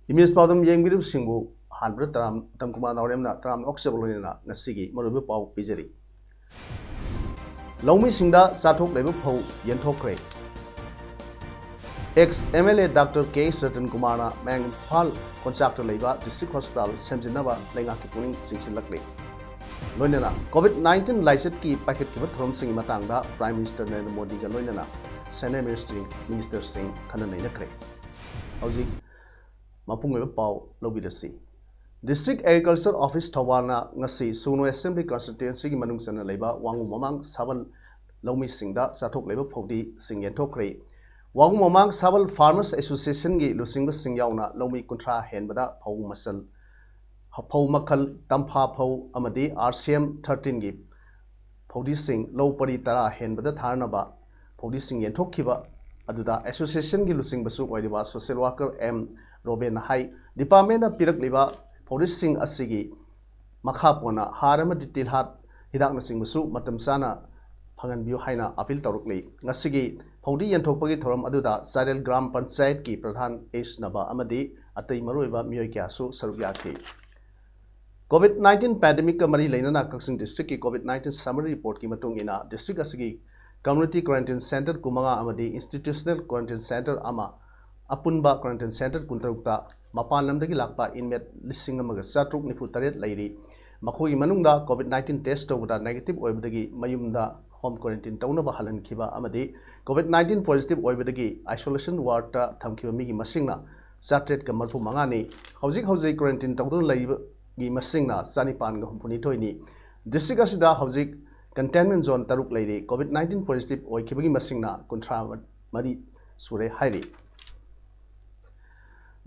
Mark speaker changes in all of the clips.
Speaker 1: Image Padam Yang Singu, 100 Tamkuma Naremna, Tram Oxabolina, Nasigi, Morabu Pau Pizeri. Lomi Sinda, Satok Level Po, Yentokre. Ex MLA Dr. K. Certain Kumana, Mang Pal, Contractor Labor, District Hospital, Samjinava, Langaki Puning, Singsin Luckly. Loinana, COVID-19 Lyset Ki, Packet Kivat Home Sing Matanga, Prime Minister Narendra Modi, Loinana, Senate Minister Singh, Kanana Kre. Housing. Mapung Pau Lobidasi. District Agriculture Office Tawana Ngasi Suno Assembly Constituency Manung Sana Leba Wangu Mamang Saval Lomi Singda Satok Leba Podi Sing Yentokre. Wangu Mamang Saval Farmers Association Gi Lusing Singyauna Lomi Contra Henbada Pau Masal Pau Makal Tampa Pau Amadi RCM 13 Gi Podi Sing Low Pari Tara Henbada Tarnaba Podi Sing Yentokiba Aduda Association Gi Lusing Basu Wadiba Social Worker M. Robin High Department of Pirak Liba Police Sing Asigi Makapona Harama Detail Hat Hidak Nasing Basu Matam Sana Pangan View Haina Apil Tarukli Nasigi Podi and Topagi Thoram Aduda Sadel Gram Pansayat Ki Pradhan Ace Naba Amadi Atay Maruiba Myoikasu Saruyaki COVID-19 pandemic Mari Lainana Kaksing District Ki COVID-19 summary report Ki Matungina District Asigi Community Quarantine Center Kumanga Amadi Institutional Quarantine Center Ama Apunba Quarantine Center Kuntarukta Mapan Lamdagi Lakpa inmate Lissingamaga Satruk Niputaret Lady Makogi Manunda COVID-19 test over negative Oibdagi Mayumda home quarantine Taunaba Halan Kiba Amadi COVID-19 positive Oibdagi isolation ward Tamkiba Migi Masingna Satret Kamarpu Mangani Hauzik quarantine Taudun Lagi Masingna Sanipan Humpunitoini District Asida Hauzik containment zone Taruk Lady COVID-19 positive Oikibagi Masingna Contra Mari Sure Hairi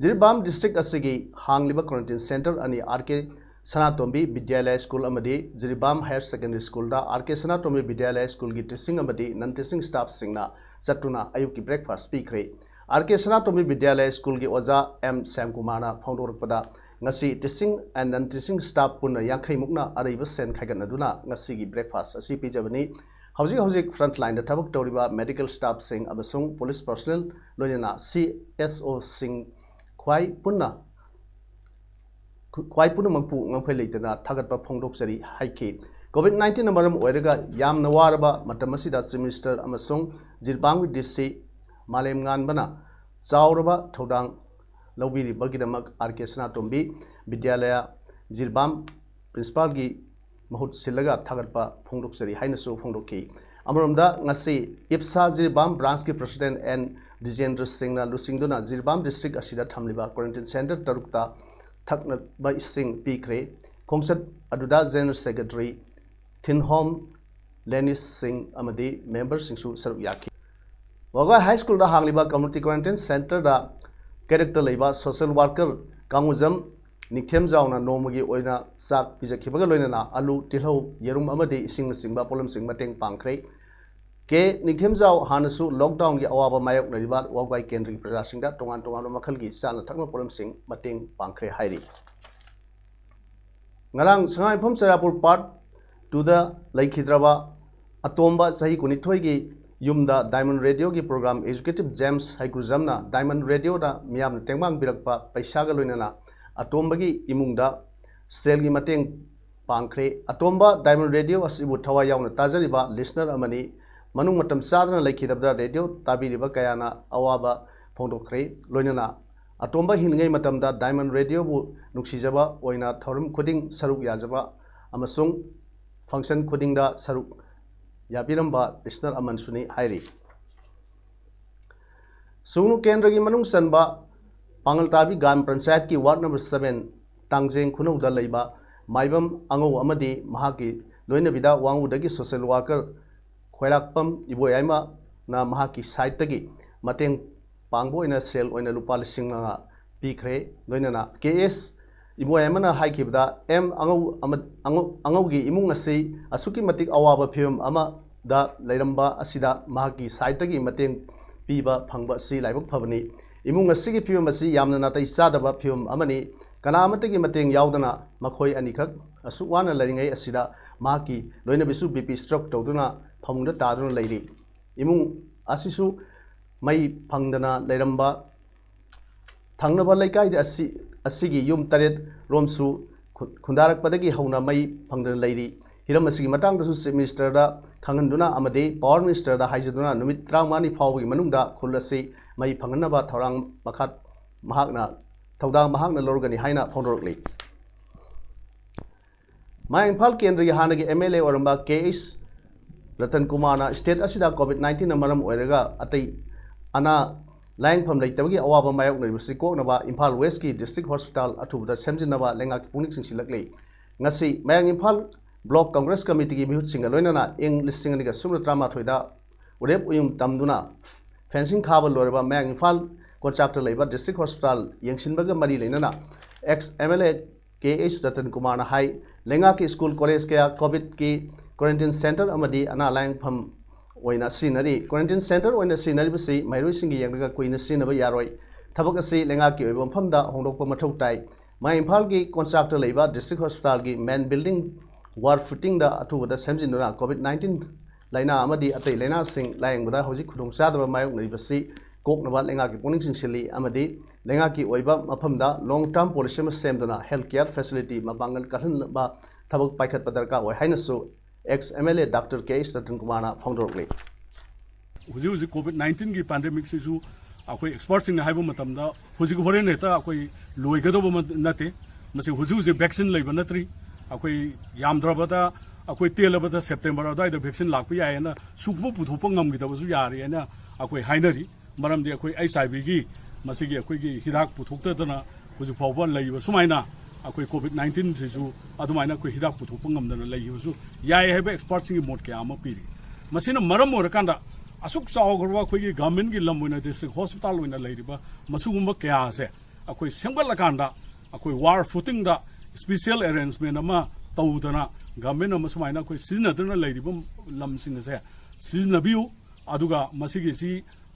Speaker 1: Jiribam District Asigi Hangliba Quarantine Center ani RK Sanatombi Vidyalaya School amadi Jiribam Higher Secondary School da RK Sanatombi Vidyalaya School gi teaching amadi non-teaching staff singna Satuna Ayuki breakfast pikre RK Sanatombi Vidyalaya School gi Oza M Sam Kumana Foundorpada ngasi teaching and non-teaching staff punna yankhai mukna araiba sen khaiganaduna ngasi gi breakfast asi pijabani Hauzik frontline da thabak toriba medical staff sing amasung police personnel loinana CSO sing Kwai Puna Mangpu Ngapay Litana Tagatpa Pongdok Sari Haiki COVID-19 Namaram Oerega Yam Nawaraba Matamasida Semester Amasung Jilbang with DC Malem Ganbana Zauraba Todang Lobiri Bagidamak Arkesana Tombi Vidyalaya Jilbam Principal Gi Mahut Silaga Tagatpa Pongdok Sari Hainasu Pongdoki Amaramda Ngasi Ipsa Jilbam Branch Ki President and Dijendra Singh na Lusingduna Jirbam District Asida Thamliba Quarantine Center Tarukta Thakna Ba Singh Pikre Kongsat Aduda General Secretary Thinhom Lenis Singh Amadi members Singsu Saruk Yaki Waga High School da Hangliba Community Quarantine Center da Character Leba Social Worker Kanguzam Nikthem Jauna Nomagi Oina Sak Pijakibaga Loinana Alu Tilho Yerum Amadi Singh Singba Polam Singh Mateng Pangkre Ke Nikthem Jau Hanasu lockdown gi awaba mayok nariba wagwai kendri prasingda tongan makhal gi sana thakma polam sing mateng pangkhre hairi ngarang sangai phom sarapur part to the laikhidraba atomba sahi kunithoi gi yumda Diamond Radio gi program Executive James Haikuzamna Diamond Radio da miyam tengmang birakpa paisa ga loinana atomba gi imungda sel gi mateng pangkhre atomba Diamond Radio asibu thawa yauna tajariba listener amani Manung matam sadana laikhidabda radio tabiriba kayana awaba phongdokre loinana atomba hingai matamda Diamond Radio bu nuksijaba oina thorum khuding saruk yajaba amasung function khuding da saruk yabiramba listener aman suni hairi sunu kendra gi manung sanba pangaltabi gan panchayat ki ward number 7 tangjeng khunau da leiba maibam ango amadi mahaki loina bida wangu dagi social worker Khwailakpam Iboyaima na mahaki site tagi mateng pangbo ina sel oina lupa lising nga पीखरे लोइनना केएस इमोय अमना हाइखिबदा M अंगौगी इमुंग असि असुकी मतिक अवाबा film अमा दा लैरंबा असिदा माकी साइटगी मतेंग पीबा फंगबा असि लाइबक फबनी इमुंग असिगी फिल्म असि यामना नातै सादबा फिल्म अमनी कनामतगी मतेंग यावदना मखोय अनिखक असु वाना लरिंगै असिदा माकी लोइनबिसु बीपी स्ट्रोक तौदुना फमुंगदा तादुना लैरी इमुंग असिसु मई फंगदना लैरंबा थंगनबा लैकाइद असिगी युम तरेट रोमसु खुंदारकपदगी हौना मई फंगदना लैरी हिरम असिगी मतांगदसु चीफ मिनिस्टर दा खंगनदुना अमदे पावर मिनिस्टर दा हाइजदुना नुमित 35 फावबगी मनुंगदा खुल असि मई फंगनबा थौरांग मखात महाकना थौदांग महाकना लौरगनी हाइना फोंदोरकली मा इम्फाल केंद्र की हानगी MLA औरंबा KS Ratan Kumar state असिदा कोविड-19 मरम ओइरगा अतै अना लायंगफम लेतबगी अवाबा मायोकनरिबसि कोकनबा इम्फाल वेस्ट की डिस्ट्रिक्ट हॉस्पिटल अथुबदा सेमजिनबा लेंगा की Punik सिंसिलकले ngasi mayang Imphal block Congress committee की मिहुतसिंग लोइनना इंग लिसिंग अनिगा सुमना 38 दा उरेप उयुम तमदुना फेंसिंग खाबा लोरबा mayang इम्फाल कॉन्ट्रैक्टर लेबा डिस्ट्रिक्ट हॉस्पिटल यंगसिनबगा मरी लेनना ex MLA KS Ratan Kumar high लेंगा की स्कूल कॉलेज के कोविड की क्वारंटाइन सेंटर अमदी अना लायंगफम ओइना सिनरी क्वारंटाइन सेंटर ओइना सिनरी बसी माइरोइसिंग यंगगा कुइना सिनबा यारोय थबक असि लेंगा की ओइबा मफमदा होंदोकपा मथौ ताई मा इम्फाल की कॉन्ट्रैक्टर लेबा डिस्ट्रिक्ट हॉस्पिटल की मेन बिल्डिंग वार फुटिंग दा अथुबदा सेमजिनुना कोविड-19 लाइना अमदी अतै लाइना सिंग लायंगबदा हौजिक खुदुंग चादबा मायोकनरिबसि कोकनबा लेंगा की पुनिंग सिंसिली अमदी लेंगा की ओइबा मफमदा लॉन्ग टर्म पॉलिसी में सेमदुना हेल्थ केयर फैसिलिटी मबांगल कहनबा थबक पाइखत पदरका ओइ हाइनसु ex MLA doctor KS Ratan Kumar फाउंडरली
Speaker 2: हुजी कोविड-19 की पैंडेमिक सिसु अखोई एक्सपर्ट सिंग हाइबो मतमदा हुजी होरेन हेता अखोई लोइगदबो नते मसे हुजी वैक्सीन लेबा नत्री अखोई यामद्रबदा अखोई तेलबदा सेप्टेम्बर अदाइदा वैक्सीन लाकपि यायना सुखबो पुथोप ngमगिदबसु यारेना अखोई हाइनरी मरमदि अखोई एचआईवी की मसिगी अखोई हिदाक पुथोक्तदना हुजी फावबा लैबा सुमाइना अखोई कोविड-19 सिसु अदुमाइना अखोई हिदाक पुथोप ngमदना लैबसु याय हेबा एक्सपर्ट सिंग मोड के आमा पीरी मसिना मरम ओरकांदा असुक चावगरवा अखोई गवर्नमेंट की लमोइना डिस्ट्रिक्ट हॉस्पिटल ओइना लैरिबा मसुगुम्बा कया से अखोई सेंगलकांदा अखोई वार फुटिंग दा स्पेशल अरेंजमेंट अमा तौदना गवर्नमेंट अमा सुमाइना अखोई सिजनदना लैरिबा लमसिंग से सिजनबियु अदुगा मसिगी सी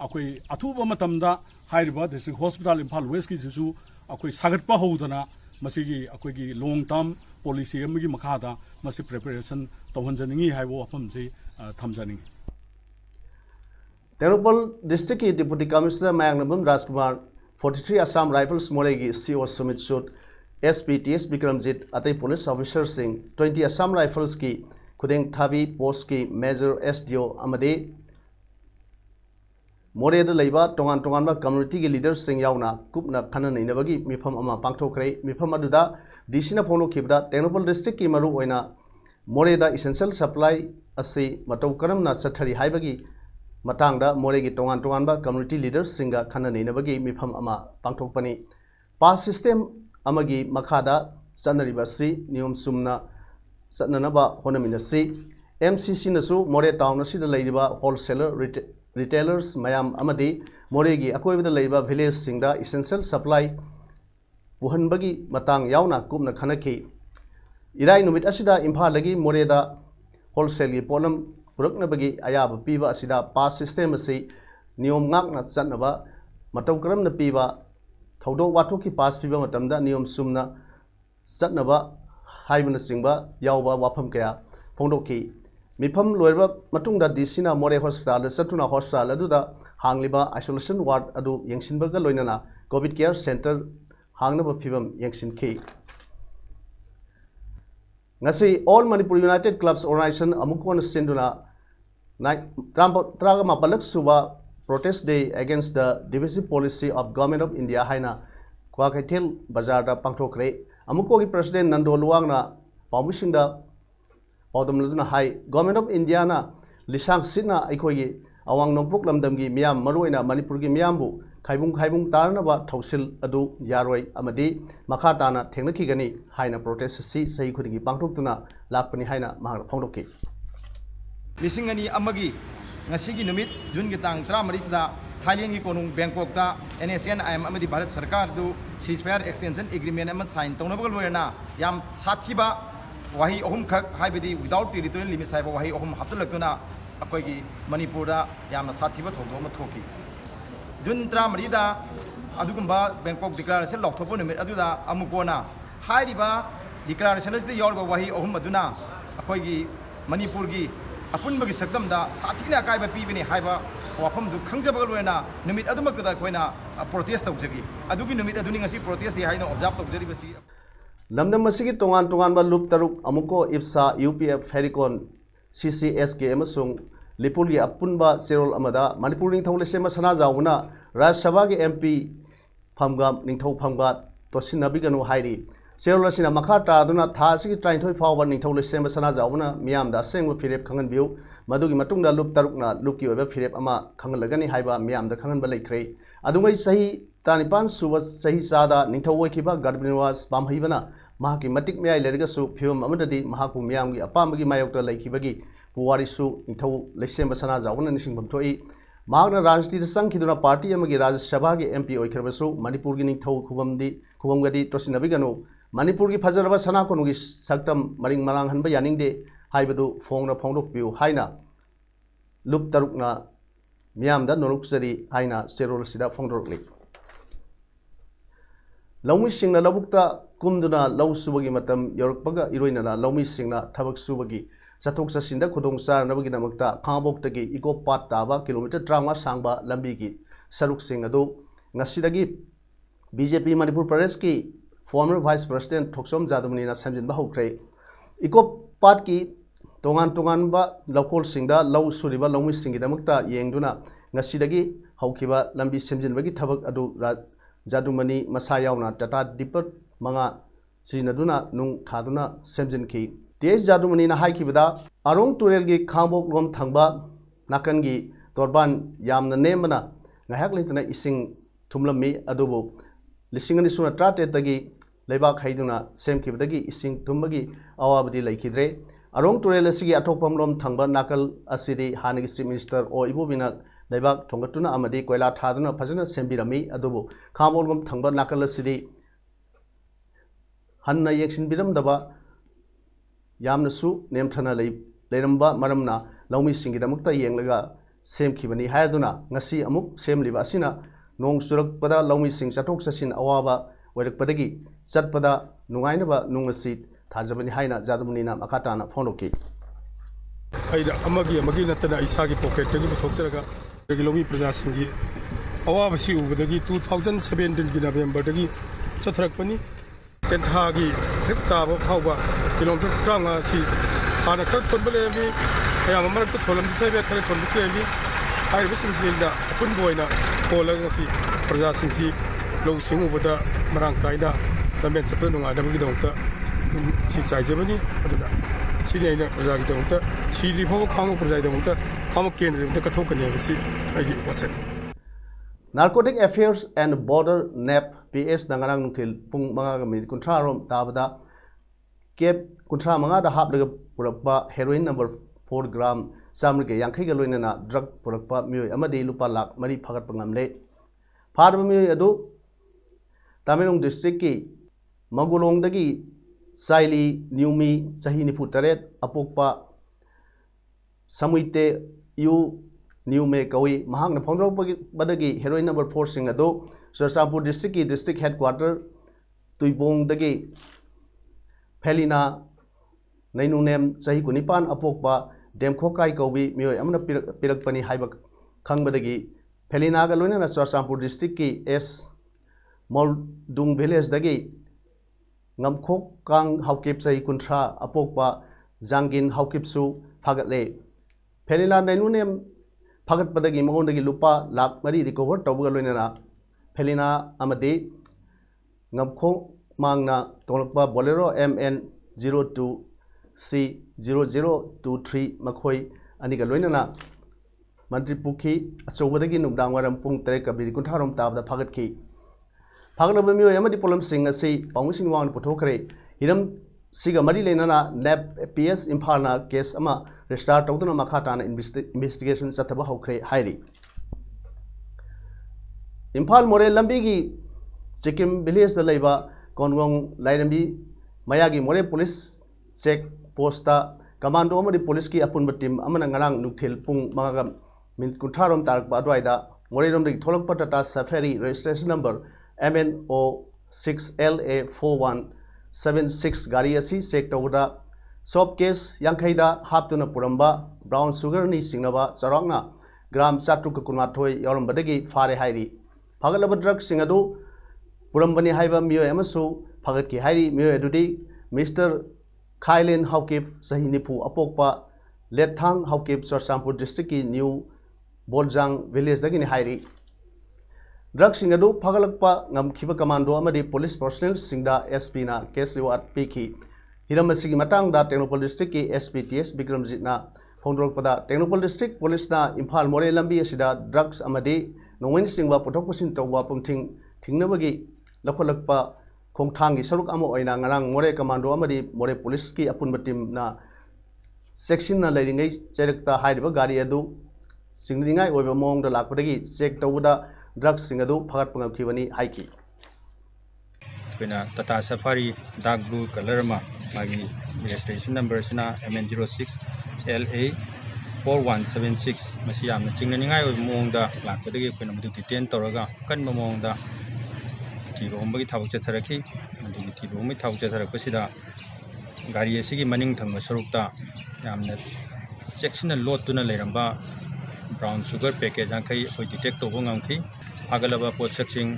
Speaker 2: अखोई अथुबा मतमदा हाइरिबा डिस्ट्रिक्ट हॉस्पिटल इम्फाल वेस्ट की सिसु अखोई सागतपा हौदना मसिगी अखोई लॉन्ग टर्म पॉलिसी अमगी मखादा मसि प्रिपरेशन तौहनजनिंगी हाइबो अफम से थमजनिंगी
Speaker 1: तेरुपल डिस्ट्रिक्ट की deputy commissioner Mayangbam Rajkumar 43 Assam Rifles मोरेगी सीओ सुमित सूद एसपीटीएस विक्रमजीत अतै police officer Singh 20 Assam Rifles की खुदेंग थाबी पोस्ट की मेजर एसडीओ अमदे मोरेद लैबा तोंगान तोंगानबा कम्युनिटी की लीडर्स सिंह यावना कुपना खनन नैनबगी मिफम अमा पांगथोखरे मिफम अदुदा डीसीना फोंदोखिबदा तेरुपल डिस्ट्रिक्ट की मरु ओइना मोरेदा इसेंशियल सप्लाई असि मतौ करमना चथरी हाइबगी मतंगदा मोरेगी तोंगान तोंगानबा कम्युनिटी लीडर्स सिंगा खनन नैनबगी मिफम अमा पांगथोकपनी पास सिस्टम अमगी मखादा चनरिबसि नियम सुमना चननबा होनमिनसि एमसीसी नसु मोरे टाउन असिदा लैरिबा होलसेलर रिटेलर्स मयाम अमदी मोरेगी अकोइबदा लैरिबा विलेज सिंगदा इसेंशियल सप्लाई पुहनबगी मतंग यावना कुमना खनखि इराई नुमित असिदा इम्फालगी मोरेदा होलसेल की पोलम पुरकनबगी अयाब पीबा असिदा पास सिस्टम असि नियम ngakna चनबा मतौ करमना पीबा थौदो वाथो की पास पीबा मतमदा नियम सुमना चनबा हाइबना सिंगबा यावबा वाफम कया फोंदोखि मिफम लोइबा मतुंगदा डीसीना मोरे हॉस्पिटल चतुना हॉस्पिटल अदुदा हांगलिबा आइसोलेशन वार्ड अदु यंगसिनबगा लोइनना कोविड केयर सेंटर हांगनबा फिबम यंगसिनखि ngasi all manipur united clubs organization amukon sinduna tragama palak suba protest day against the divisive policy of government of india haina kwakaitel bazar da pangthokre amuko gi president nando luwangna pamusinda paudamluduna hai government of india na lisang sina aikoi gi awang nopok lamdam gi miyam maroina manipur gi miyambu खाइबुंग तारनबा थौसिल अदु यारोय अमदी मखा ताना थेंगनखिगनी हाइना protest सि सही खुदिगी पांगथोक्तुना लाकपनि हाइना महार फोंदोकि
Speaker 3: लिसिंग अनि अमगी ngasi gi numit jun gi tang 33 da Thailand की कोनुंग Bangkok ता NACN-IM अमदी Bharat सरकार दु सीजफायर एक्सटेंशन एग्रीमेंट अमद साइन तौनबग लोयना याम साथीबा वही अहुम खक हाइबदी विदाउट टेरिटोरियल लिमिट्स हाइबा वही अहुम हाफलक्तुना अखोगी मणिपुर याम साथीबा थौदो म थोकी जुन 13 दा अदुगुंबा बैंकॉक डिक्लेरेशन लौथोपो निमिट अदुदा अमुकोना हाइरिबा डिक्लेरेशन असदि यौरबा वही अहुम अदुना अखोगी मणिपुर की अपुनबगी सक्तमदा साथीना कायबा पीबनी हाइबा वाफम दु खंगजबग लोयना निमिट अदुमक्तदा खोइना प्रोटेस्ट तौजगी अदुगी निमिट अदुनि ngasi प्रोटेस्ट दि हाइनो ऑब्जर्व तौजरी बसी
Speaker 1: लमदम मसिगी तोंगान तोंगान बा loop तरुक अमुको Ipsa UPF फेरिकॉन CCSK अमसुंग लिपुलगी अपुनबा सेरोल अमदा Manipur Ningthou लेसेम सना जाउना राज्य सभा के MP फमगा निंगथौ फमगा तोसिनबिगनु हाइरी सेरोल असिना मखा तादुना था सिगी 33 फावबा निंगथौ लेसेम सना जाउना मियामदा सेंग फिरेप खंगन बिउ मदुगी मतुंगदा लुप तरुकना लुपकी ओबा फिरेप अमा खंगलगनी हाइबा मियामदा खंगन बा लेख्रे अदुंगै सही 35 सुब सही सादा निंगथौ ओइखिबा गडबिनवास पामहैबना महाकी मतिक मयाइ लेरगसु फिवम अमददी महाकु मियामगी अपामगी मायोक्ता लेखिबगी पुवारिसु निंगथौ लेसेम सना जाउना निसिंगबम थोई महाकना राजनीति संखिदुना पार्टी अमगी राज्य सभा के MP ओइखरबसु मणिपुर की निंगथौ खुबमगदी तोसिनबिगनु मणिपुर की फजरबा सना कोनुगी सक्तम मरिंग मरांग हनबा यानिंगदे हाइबदु फोंगना फोंगदोकपिउ हाइना लुप तरुकना मियामदा नोरुकसरी हाइना सेरोलसिदा फोंगदोरकले लौमी सिंगना लबुक्ता कुमदुना लौ सुबगी मतम यौरकपगा इरोइनना लौमी सिंगना थबक सुबगी चथोक चसिंदा खुदोंग चारनबगी नमक्ता खाबोक्तगी इको पाट ताबा किलोमीटर 35 सांगबा लंबीगी सरुक सिंग अदु ngasiदगी BJP मणिपुर प्रदेश की फॉर्मर वाइस प्रेसिडेंट थोक्सोम जादवनीना समजिनबा हौख्रे इको पाट की तोंगान तोंगानबा लौकोल सिंगदा लौ सुरिबा लौमी सिंगी दमक्ता येंगदुना ngasiदगी हौखिबा लंबी समजिनबगी थबक अदु जादुमनी मसा यावना टाटा डिपर मंगा सिनदुना नुंग थादुना समजिनखि तेज जादुमनी ना हाइखिबदा अरोंग तुरेल की खांबोक लोम थंगबा नाकनगी तोरबान यामना नेमना ngahak leitana ising thumlami adubu lisingani suna trate tagi leibak haiduna semkibdagi ising thumbagi awabadi laikidre arong turel asigi athokpam lom thangba nakal asidi hanigi chief minister o ibobina leibak thongatuna amadi koila thaduna phajana sembirami adubu khamolgom thangba nakal asidi hanna yeksin biram daba yamnasu nemthana leiramba maramna laumi singi damakta yenglaga semkhibani haiduna ngasi amuk semliba asina nong surakpada laumi sing chathok chasin awaba oirakpadagi chatpada nungainaba nungasi thajabani haina jadumuni na makatana phonoki
Speaker 4: aida amagi natana isagi pocket tagi puthokcharaga lomi praja singi awaba si ubadagi 2017 gi November dagi chatharakpani tenthagi hekta ba phawba kilometer 30 si ana khak photbale bi ayam amar to tholam sai be thale thon bi bi ai bi sing da pun boina tholang si praja sing si lo sing ubada marang kaida tamen sapre nunga da bi dongta si chai jebani aduna si ne na praja gi dongta si ri pho khang praja gi dongta kham kendra bi ka thokane bi si ai gi wasen
Speaker 1: Narcotic Affairs and Border NAP PS dangarang nungthil pung manga ga minute kunthra rom tabada kep kunthra manga da hapdaga purakpa heroin number 4 gram samrike yankhai ga loinana drug purakpa mioi amadi lupa lakh mari phagat pangamle phadba mioi adu Tamenglong district ki Magulong dagi Saili Newmi sahi nifu taret apokpa Samuite yu New May Kawi Mahang na Pondro Badagi heroin number 4 sing ado Sarsampur district ki district headquarter Tuibong dagi Pelina Nainu nem sahi kunipan apokpa Demkho kai Kawi mioi amna pirakpani haibak khang badagi Pelina ga loina na Sarsampur district ki S Moldung village dagi Ngamkho kang haukip sahi kuntra apokpa Jangin haukip su phagat le Pelina Nainu nem Pagat padagi mangondagi lupa lakh mari recover tawga loinana Pelina amadi ngamkho mangna tolakpa bolero MN02 C0023 makhoi aniga loinana Mantri Pukhi achobadagi nungdang waram pung 3 kabiri kuntharom tabda phagat ki phagalaba miyo amadi polam sing asi paungsing wang puthokre hiram siga mari lenana NAP PS Imphalna case ama restart tawduna makhatana investigation chathaba hokre hairi Imphal मोरे लंबी की Sikkim village लेबा कोनगोंग लाइरंबी मयागी Moreh police check post commando police की अपुनब team ngarang नुक्थिल पुंग मंगा मिनट 30 रोम तारक अद्वाइदा मोरे रोम थोलक Tata Safari registration number MNO 6LA 4176 गाड़ी असी चेक तौदा सॉप केस यांखैदा हापतुना पुरंबा ब्राउन सुगर नि सिंगनबा चरांगना ग्राम 712 यारंबदगी फारे हाइरी फगलब ड्रग सिंगदु पुरंबनी हाइबा मियो एमसु फगत की हाइरी मियो एदुदी मिस्टर खाइलेन हाउकिप सही निफु अपोकपा लेथांग हाउकिप चरसामपुर डिस्ट्रिक्ट की न्यू बोलजांग विलेज दगिनी हाइरी ड्रग सिंगदु फगलकपा ngमखिबा कमांडो अमदी पुलिस पर्सनल सिंगदा SP ना केस रिवार्ड पीखी हिरमसिगी मतंगदा टेक्नोपोल डिस्ट्रिक्ट की SP TS बिक्रमजीतना फोंदरकपदा टेक्नोपोल डिस्ट्रिक्ट पुलिस ना इम्फाल मोरे लंबी असिदा ड्रग्स अमदी नोंगइन सिंगवा पुथोक पुसिन तौबा पुमथिंग थिंगनबगी लखलकपा खोंथांगी सरुक अमो ओइना ngarang मोरे कमांडो अमदी मोरे पुलिस की अपुनब टीम ना सेक्शन ना लेरिंगै चेरकता हाइरिबा गाड़ी अदु सिंगरिंगाई ओइबा मोंगदा लाकपदगी चेक तौबदा ड्रग्स सिंगदु फगत पंगखिबनी हाइकी
Speaker 5: कोइना Tata Safari dark blue colour मा मागी रजिस्ट्रेशन नंबर सिना MN06 LA 4176 मसी यामना चिंगनिंगाई ओइ मोंगदा लाकपदगी कोइना मदु डिटेन तौरगा कन मोंगदा टीबो होंबगी थाबक चथरखी मदुगी टीबो होंबगी थाबक चथरकपसिदा गाड़ी असिगी मनिंग थंग सरुकता यामना चेक्सिना लोटुना लेरंबा ब्राउन सुगर पैकेज यांखै ओइ डिटेक्ट तौबो ngamखि फागलबा पोसक्सिंग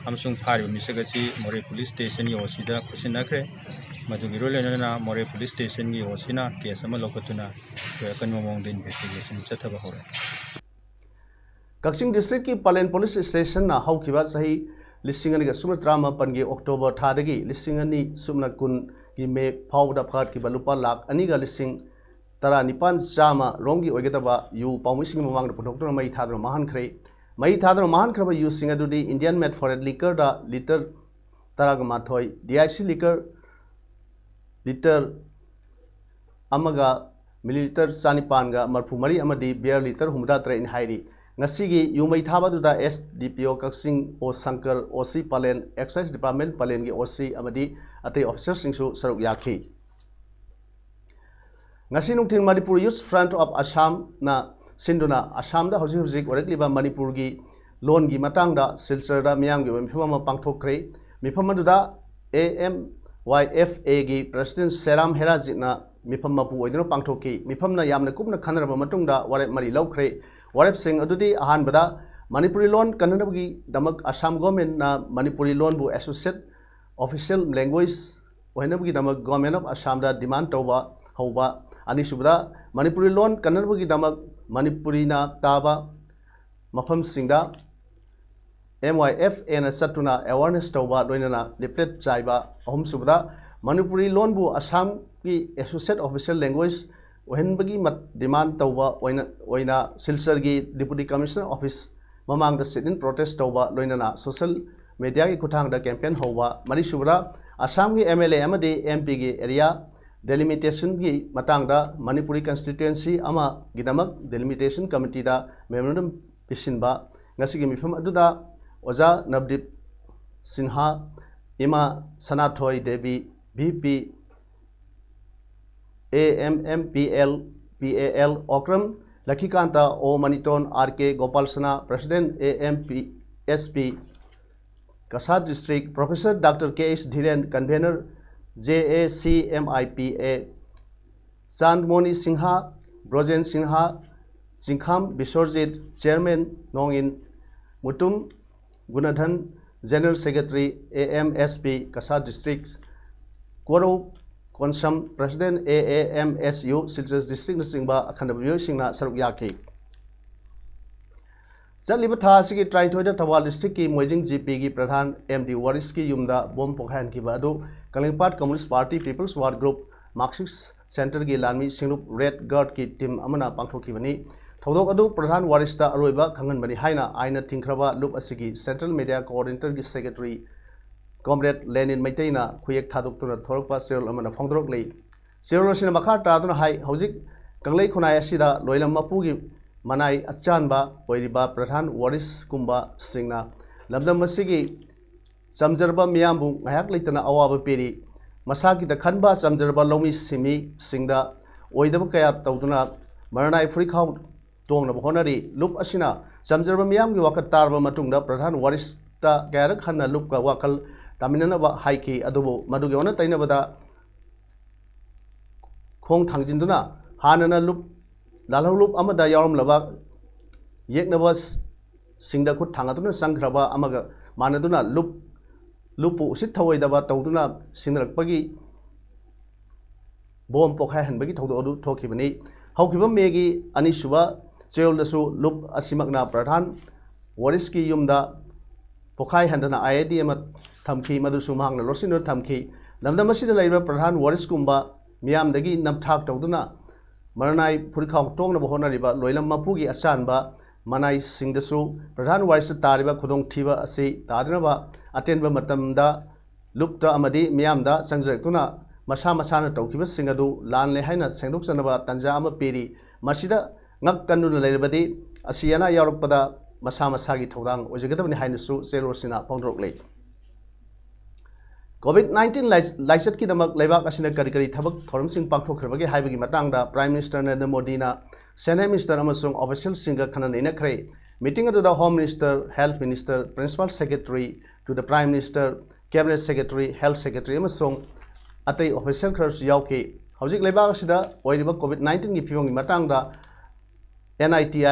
Speaker 5: अमसुंग फारिबा मिसगसी मोरे पुलिस स्टेशन की ओसीदा खुसिनखरे मदुगी रोलेना मोरे पुलिस स्टेशन की ओसीना केस अमा लोकतुना कन मोंग इन्वेस्टिगेशन चथबा होरे
Speaker 1: कक्सिंग डिस्ट्रिक्ट की पलेन पुलिस स्टेशन ना हौखिबा सही लिसिंग अनिगा सुमना 35 की अक्टोबर थादगी लिसिंग अनि सुमना कुन की मे फाउदा फाट की लुपा लाख अनिगा लिसिंग 19 चामा रोंगी ओइगदबा यु पाउमिसिंग ममांग पुथोक्तुना मई थादर महानखरे मई थादर महानखरबा यु सिंग अदुदी इंडियन मेड फॉर लिकर दा लीटर तरागा माथोय DIC लिकर लीटर अमगा मिलीलीटर चानिपानगा मरफु मरी अमदी बियर लीटर हुमदा ट्रेन हाइरी ngasi yu mai thaba du da SDPO Kaksing O Sankar OC Palen Excise Department Palen gi OC amadi atei officers singsu saruk yakhi ngasi nungthin Manipur Youth Front of Assam na sinduna Assam da hoji hoji orekliba Manipur gi loan gi matang da silchar da miyang gi mifama pangthokre mifama du da AMYFA gi President Seram Heraji na mifama pu oidino pangthoki mifamna yamna kupna khanaraba matung da warep mari lawkhre warep sing adudi ahan bada Manipuri loan kananabagi damak Assam government na Manipuri loan bu associate official language ohinabagi damak government of Assam da demand tawba hauba ani subda Manipuri loan kananabagi damak Manipuri na taba mafam singda MYFA na satuna awareness tawba loinana leaflet jaiba ahum subda Manipuri loan bu Assam ki associate official language ओहनबगी demand तौबा ओइना सिलसर की deputy commissioner office ममांग द sit in protest तौबा लोइनना social media की खुथांग द कैंपेन होबा मरी सुबरा असम की MLA अमदि MP की एरिया डेलिमिटेशन की मतंग द मणिपुरी कंस्टिट्युएंसी अमा गिदमक डेलिमिटेशन कमिटी द मेमोरेंडम पिसिनबा ngasi की मिफम अदुदा ओजा नवदीप सिन्हा इमा सनाथोय देवी VP AMMPL PAL Okram Lakikanta O Maniton RK Gopalsana President AMPSP Kasar District Professor Dr. KS Dhiren Convener JACMIPA Sandmoni Singha Brojen Sinha Singham Bisorjit Chairman Nongin Mutum Gunadhan General Secretary AMSP Kasar District Koro Konsam President AAMSU Silchar District Singba Akhanabyo Singna Saruk Yaki Zaliba Thasiki trying to the Tawal District ki Moijing GP ki Pradhan MD Wariski Yumda Bom Pokhan ki Badu Kalingpat Communist Party People's War Group Marxist Center ki Lanmi Singrup Red Guard ki Tim Amana Pangthoki Bani Thodok Adu Pradhan Warista Aroiba Kangan Bani Haina Aina Tinkraba Loop Asiki Central Media Coordinator ki Secretary Comrade Lenin Maitena Kuyek Thaduk to the Thorpa Cyril Amana Fondrok Lay. Cyril Sinamaka Taduna High Hosik Kanglay Kunaya Sida Loila Mapugi Manai Achanba Oidiba Pradhan Waris Kumba Singna lamdam masigi samjarba miyambu ngayak leitana awaba peri masaki da khanba samjarba lomi simi singda oidaba kaya tawduna maranai free khaw tong na honari lup asina samjarba miyamgi wakat tarba matungda pradhan warista kaya khanna lup ka wakal taminana ba haiki adubo madugi ona taina bada khong thangjinduna hanana lup lalhau lup amada yarum laba yeknaba singda khut thangatuna sangkraba amaga manaduna lupu usit thawaidaba tawduna singrakpagi bom pokhai hanbagi thawdo adu thokibani haukiba megi anisuba cheoldasu lup asimakna pradhan wariski yumda pokhai handana IID ama thamki madusu mahangna losino thamki namdamasida laiba pradhan waris kumba miyamdagi namthak tawduna maranai phurikhaw tongna bahonariba loilam mapugi asanba manai singdasu pradhan waris tariba khudong thiba asi tadnaba atenba matamda lupta amadi miyamda sangjaktuna masa masana tawkiba singadu lanle haina sengdok sanaba tanja ama peri masida ngak kanuna lairabadi asiyana yarokpada masa masagi thawdang ojigadabni hainasu serosina pongdroklei COVID-19 लाइसट की नमक लेबाक असिना करी करी थबक थोरमसिंग पांगथोखरबगे हाइबगी मतंगदा प्राइम मिनिस्टर नरेंद्र मोदी ना सेनेट मिनिस्टर अमसुंग ऑफिशियल सिंगा खननैना खरे मीटिंग अदुदा home minister health minister principal secretary to the prime minister cabinet secretary health secretary अमसुंग अतै ऑफिशियल खरस यावके हौजिक लेबाक असिदा ओइरिबा COVID-19 की फिवंगी मतंगदा NITI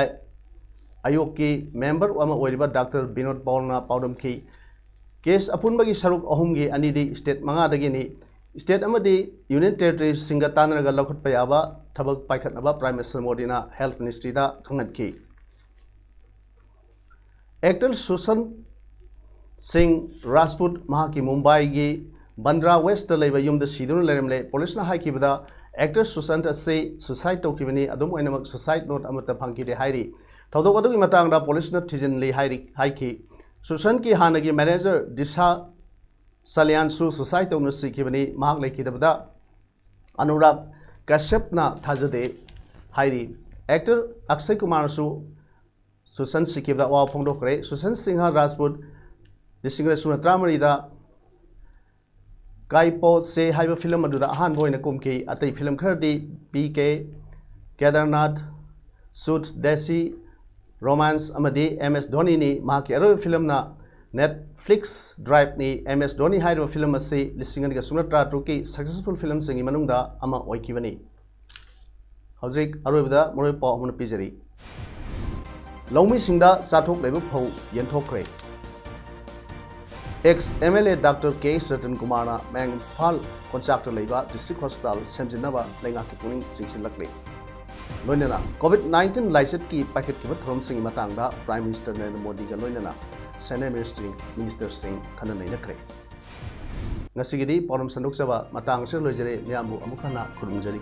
Speaker 1: आयोग की मेंबर अमा ओइरिबा डॉक्टर विनोद पॉलना पाउडम की केस अपुनबगी सरुक अहुमगी अनिदी स्टेट मंगादगिनी स्टेट अमदी यूनियन टेरिटरी सिंगा तानरगा लखुटपा याबा थबक पाइखतनबा प्राइम मिनिस्टर मोदीना हेल्थ मिनिस्ट्री दा खंगनखी एक्टर सुशांत सिंह राजपूत महाकी मुंबई की बंद्रा वेस्ट लेबा युमद सिदुन लेरमले पुलिसना हाइकिबदा एक्टर सुशांत असे सुसाइड तौकिबनी अदुम ओइनमक सुसाइड नोट अमता फंकिदे हाइरी थौदोक अदुगी मतंगदा पुलिसना थिजिनली हाइकी सुशांत की हानगी मैनेजर दिशा सल्यानसु सुसाइड तौना सिकिबनी महाक लेखिदबदा अनुराग कश्यपना थाजदे हाइरी एक्टर अक्षय कुमारसु सुशांत सिकिबदा वा फोंदोखरे सुशांत सिंह राजपूत दिसिंगरे सुनत्रामरीदा काइपो से हाइबा फिल्म अदुदा अहान बोइना कुमकी अतै फिल्म खरदी PK केदारनाथ सूट देसी रोमांस अमदी MS धोनी नि माकी अरो फिल्म ना नेटफ्लिक्स ड्राइव नि MS धोनी हाइबा फिल्म असे लिसिंगनगा सुनत्रा टुकी सक्सेसफुल फिल्म सिंगी मनुंगदा अमा ओइकिबनी हौजिक अरोबदा मोरै पाव अमन पिजरी लौमी सिंगदा साथोक लेबु फौ यनथोखरे एक्स MLA डॉक्टर के रतन कुमार मैंगफाल कॉन्ट्रैक्टर लेबा डिस्ट्रिक्ट हॉस्पिटल सेमजिनबा लेंगा की पुनिंग सिंगसिलकले लोइनना COVID-19 लाइसेट की पैकेट की थरम सिंग मतंगदा प्राइम मिनिस्टर नरेंद्र मोदी का लोइनना सेनेट मिनिस्टर सिंह खननैनखरे ngasigiदी पौरम संदोकसबा मतंग से लोइजरे मियामु अमुखना खुरुमजरी।